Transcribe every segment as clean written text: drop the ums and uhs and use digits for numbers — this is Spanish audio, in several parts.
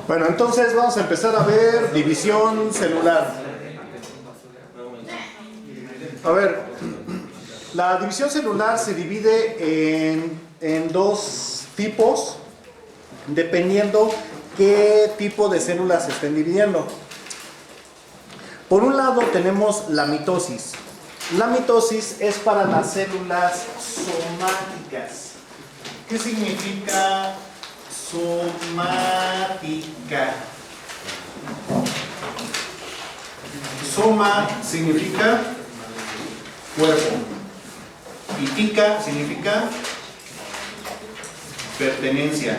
Bueno, entonces vamos a empezar a ver división celular. A ver, la división celular se divide en dos tipos, dependiendo qué tipo de células se estén dividiendo. Por un lado tenemos la mitosis. La mitosis es para las células somáticas. ¿Qué significa somática? Soma significa cuerpo y tica significa pertenencia.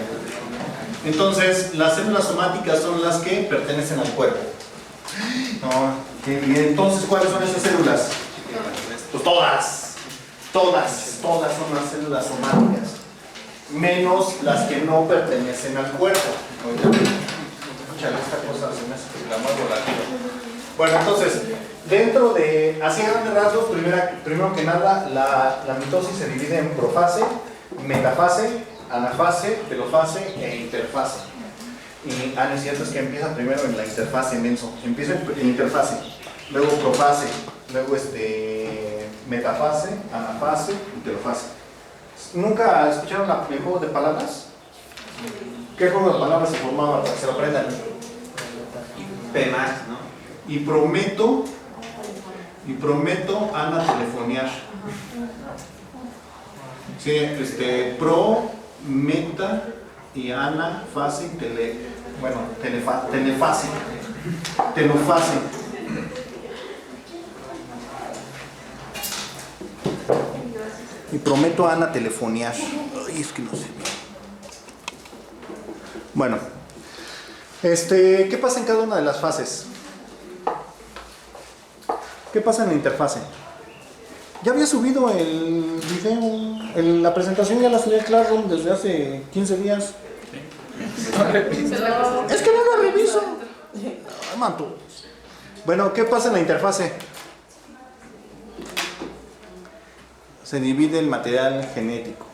Entonces, las células somáticas son las que pertenecen al cuerpo. No, y entonces, ¿cuáles son esas células? Pues todas son las células somáticas, menos las que no pertenecen al cuerpo. Escúchale, esta cosa se me hace que la muevo rápido. Bueno, entonces, dentro de, así a grandes rasgos, primero que nada, la mitosis se divide en profase, metafase, anafase, telofase e interfase. Y no es cierto, es que empieza primero en la interfase, menso. Empieza en interfase, luego profase, luego metafase, anafase y telofase. ¿Nunca escucharon el juego de palabras? ¿Qué juego de palabras se formaba para que se lo aprendan? PEMAS, ¿no? Y prometo Ana telefonear. Sí, pro, meta y ana, fase, telefase. Telofase. Y prometo a Ana telefonear. Ay, es que no sé. Bueno, ¿qué pasa en cada una de las fases? ¿Qué pasa en la interfase? Ya había subido el video, la presentación ya la subí a Classroom desde hace 15 días. Es que no la reviso. Manto. Bueno, ¿qué pasa en la interfase? Se divide el material genético.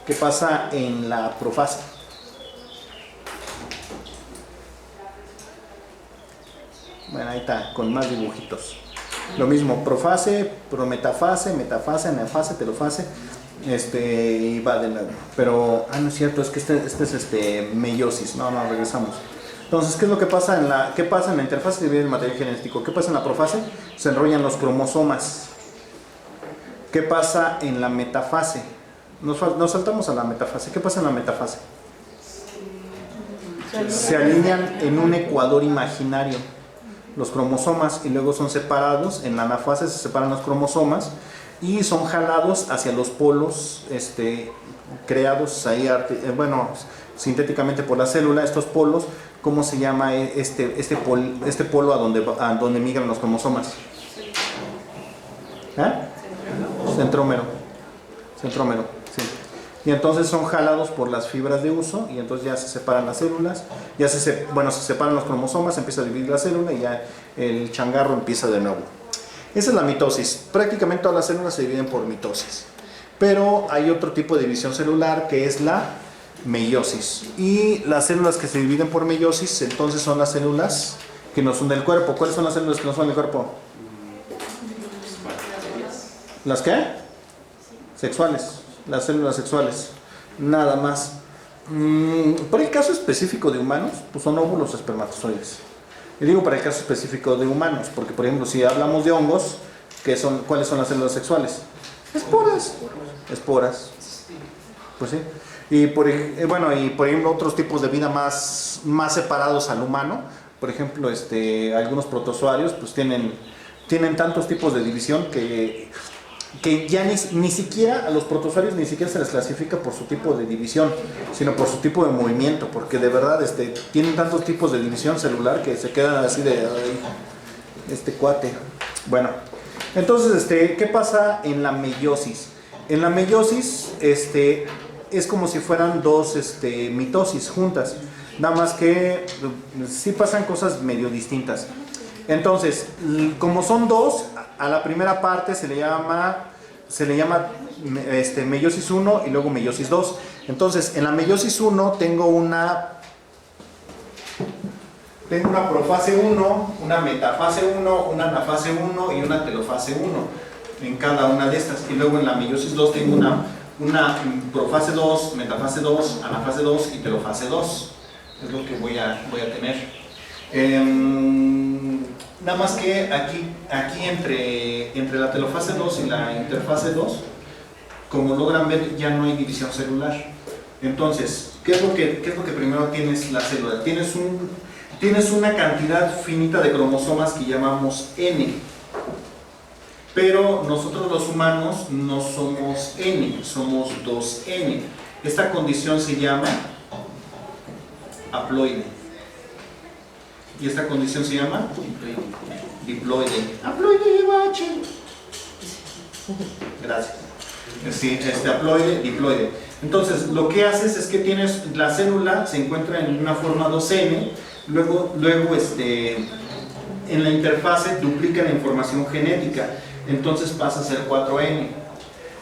¿Qué pasa en la profase? Bueno, ahí está, con más dibujitos. Lo mismo, profase, prometafase, metafase, anafase, telofase, y va de nuevo. Pero, no es cierto, es que este es meiosis. No, regresamos. Entonces, ¿qué es lo que pasa qué pasa en la interfase? Se divide el material genético. ¿Qué pasa en la profase? Se enrollan los cromosomas. ¿Qué pasa en la metafase? Nos saltamos a la metafase. ¿Qué pasa en la metafase? Se alinean en un ecuador imaginario los cromosomas y luego son separados. En la anafase se separan los cromosomas y son jalados hacia los polos creados ahí, sintéticamente por la célula. Estos polos, ¿cómo se llama este polo a donde migran los cromosomas? Centrómero, sí. Y entonces son jalados por las fibras de uso y entonces ya se separan las células, se separan los cromosomas, se empieza a dividir la célula y ya el changarro empieza de nuevo. Esa es la mitosis. Prácticamente todas las células se dividen por mitosis. Pero hay otro tipo de división celular que es la meiosis. Y las células que se dividen por meiosis entonces son las células que no son del cuerpo. ¿Cuáles son las células que no son del cuerpo? ¿Las qué? Sexuales. Las células sexuales. Nada más. Por el caso específico de humanos, pues son óvulos espermatozoides. Y digo para el caso específico de humanos, porque por ejemplo si hablamos de hongos, ¿cuáles son las células sexuales? Esporas. Pues sí. Y por ejemplo otros tipos de vida más separados al humano, por ejemplo algunos protozoarios pues tienen tantos tipos de división que ya ni siquiera a los protozoarios ni siquiera se les clasifica por su tipo de división, sino por su tipo de movimiento, porque de verdad tienen tantos tipos de división celular que se quedan así de cuate. Bueno, entonces ¿qué pasa en la meiosis? En la meiosis es como si fueran dos mitosis juntas, nada más que sí pasan cosas medio distintas. Entonces, como son dos, a la primera parte se le llama se le llama meiosis 1 y luego meiosis 2. Entonces, en la meiosis 1 tengo una profase 1, una metafase 1, una anafase 1 y una telofase 1 en cada una de estas. Y luego en la meiosis 2 tengo una profase 2, metafase 2, anafase 2 y telofase 2. Es lo que voy a tener. Nada más que aquí entre la telofase 2 y la interfase 2, como logran ver, ya no hay división celular. Entonces, ¿qué es lo que primero tienes la célula? Tienes una cantidad finita de cromosomas que llamamos N. Pero nosotros los humanos no somos N, somos 2N. Esta condición se llama haploide. Y esta condición se llama diploide. Haploide, bache. Gracias. Sí, haploide, diploide. Entonces, lo que haces es que tienes la célula, se encuentra en una forma 2N, luego en la interfase duplica la información genética, entonces pasa a ser 4N.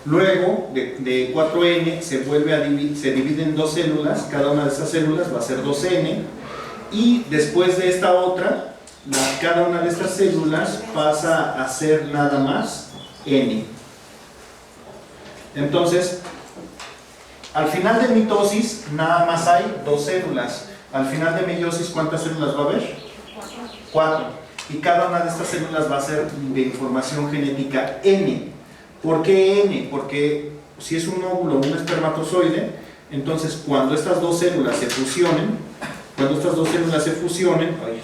Luego, de 4N se divide en dos células, cada una de esas células va a ser 2N, y después de esta otra, cada una de estas células pasa a ser nada más N. Entonces, al final de mitosis nada más hay dos células. Al final de meiosis, ¿cuántas células va a haber? 4. Y cada una de estas células va a ser de información genética N. ¿Por qué N? Porque si es un óvulo o un espermatozoide, entonces cuando estas dos células se fusionen, ay,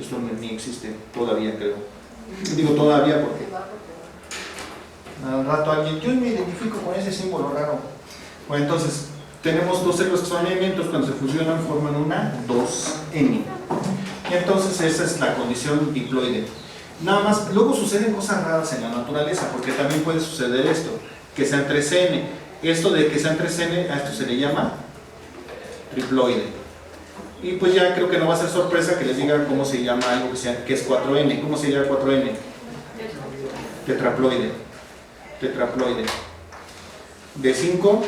esto ni existe todavía, creo. Digo todavía porque al rato alguien, yo me identifico con ese símbolo raro. Bueno, entonces tenemos dos células que son N, entonces cuando se fusionan forman una 2N. Y entonces esa es la condición diploide. Nada más, luego suceden cosas raras en la naturaleza, porque también puede suceder esto, que sean 3N. Esto de que sean 3N, a esto se le llama triploide. Y pues ya creo que no va a ser sorpresa que les diga cómo se llama algo que es 4N. ¿Cómo se llama 4N? Tetraploide. De 5,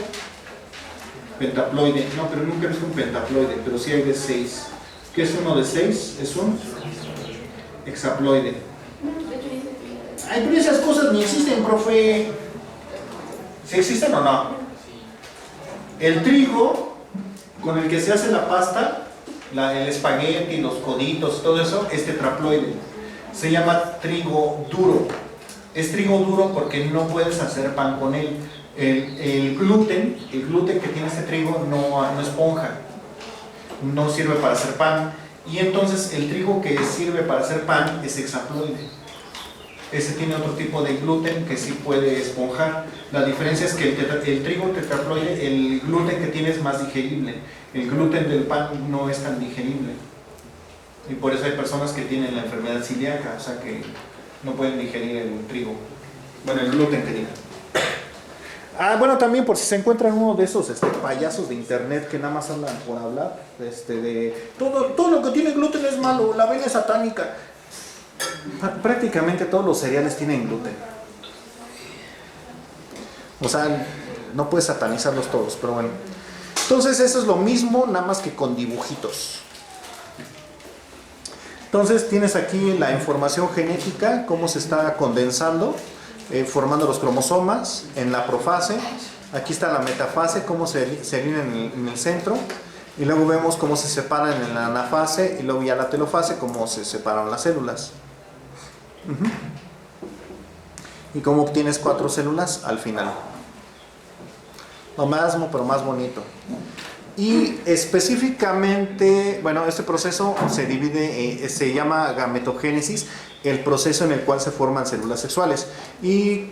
pentaploide. No, pero nunca he visto un pentaploide, pero sí hay de 6. ¿Qué es uno de 6? Es un hexaploide. Ay, pero esas cosas ni existen, profe. ¿Sí existen o no? El trigo con el que se hace la pasta, el espagueti, los coditos, todo eso, es tetraploide. Se llama trigo duro. Es trigo duro porque no puedes hacer pan con él. El gluten que tiene este trigo no esponja, no sirve para hacer pan. Y entonces el trigo que sirve para hacer pan es hexaploide. Ese tiene otro tipo de gluten que sí puede esponjar. La diferencia es que el trigo tetraploide, el gluten que tiene es más digerible. El gluten del pan no es tan digerible. Y por eso hay personas que tienen la enfermedad celíaca, o sea que no pueden digerir el trigo. Bueno, el gluten que diga. Bueno, también por si se encuentran uno de esos payasos de internet que nada más hablan por hablar, de todo lo que tiene gluten es malo, la avena es satánica. Prácticamente todos los cereales tienen gluten. O sea, no puedes satanizarlos todos, pero bueno. Entonces eso es lo mismo, nada más que con dibujitos. Entonces tienes aquí la información genética, cómo se está condensando, formando los cromosomas en la profase. Aquí está la metafase, cómo se alinean en el centro. Y luego vemos cómo se separan en la anafase y luego ya la telofase, cómo se separan las células. Y cómo obtienes 4 células al final. Lo mismo, pero más bonito. Y específicamente, bueno, este proceso se divide, se llama gametogénesis, el proceso en el cual se forman células sexuales. Y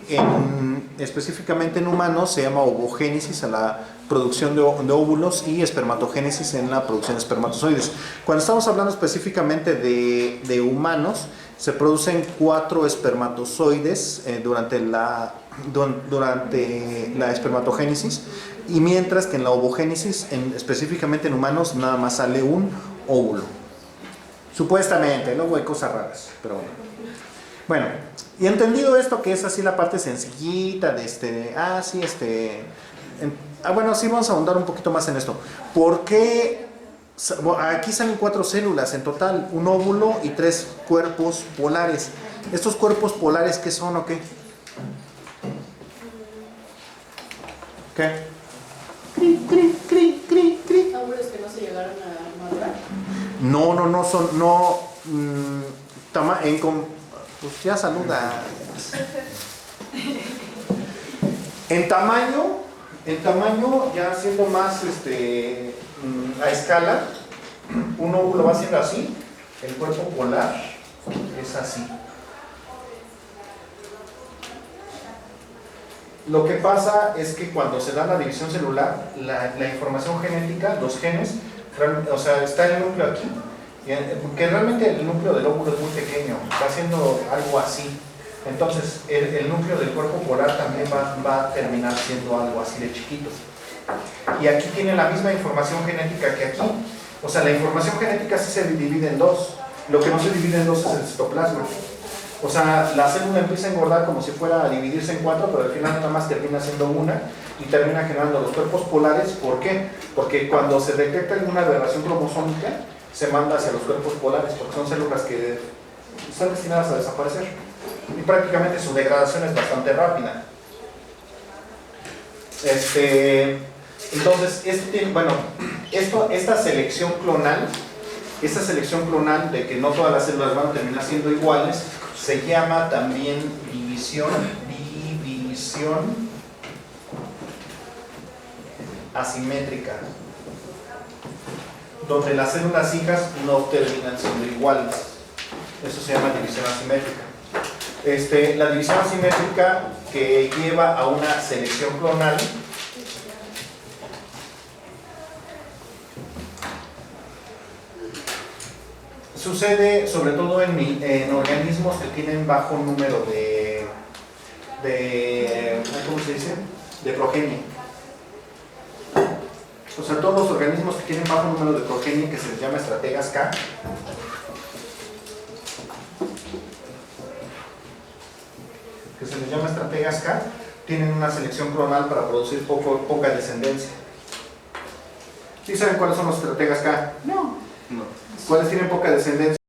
específicamente en humanos se llama ovogénesis a la producción de óvulos y espermatogénesis en la producción de espermatozoides. Cuando estamos hablando específicamente de humanos, se producen 4 espermatozoides durante la espermatogénesis, y mientras que en la ovogénesis, específicamente en humanos, nada más sale un óvulo. Supuestamente, luego hay cosas raras, pero bueno. Y entendido esto, que es así la parte sencillita de bueno, sí vamos a ahondar un poquito más en esto. ¿Por qué? Aquí salen 4 células en total, un óvulo y 3 cuerpos polares. ¿Estos cuerpos polares qué son o qué? ¿Qué? Cri, cri, cri, cri, cri. Óvulos que no se llegaron a madurar. No, son, pues ya saluda. En tamaño, ya siendo más a escala, un óvulo va siendo así, el cuerpo polar es así. Lo que pasa es que cuando se da la división celular, la información genética, los genes, o sea, está el núcleo aquí, que realmente el núcleo del óvulo es muy pequeño, va siendo algo así. Entonces, el núcleo del cuerpo polar también va a terminar siendo algo así de chiquito. Y aquí tiene la misma información genética que aquí. O sea, la información genética sí se divide en dos. Lo que no se divide en dos es el citoplasma. O sea, la célula empieza a engordar como si fuera a dividirse en 4, pero al final nada más termina siendo una y termina generando los cuerpos polares. ¿Por qué? Porque cuando se detecta alguna aberración cromosómica, se manda hacia los cuerpos polares, porque son células que están destinadas a desaparecer. Y prácticamente su degradación es bastante rápida. Entonces, esta selección clonal de que no todas las células van a terminar siendo iguales, se llama también división asimétrica, donde las células hijas no terminan siendo iguales. Eso se llama división asimétrica. La división asimétrica que lleva a una selección clonal sucede sobre todo en organismos que tienen bajo número ¿cómo se dice? De progenie. O sea, todos los organismos que tienen bajo número de progenie, que se les llama estrategas K, tienen una selección clonal para producir poca descendencia. ¿Sí saben cuáles son los estrategas K? No. ¿Cuáles tienen poca descendencia?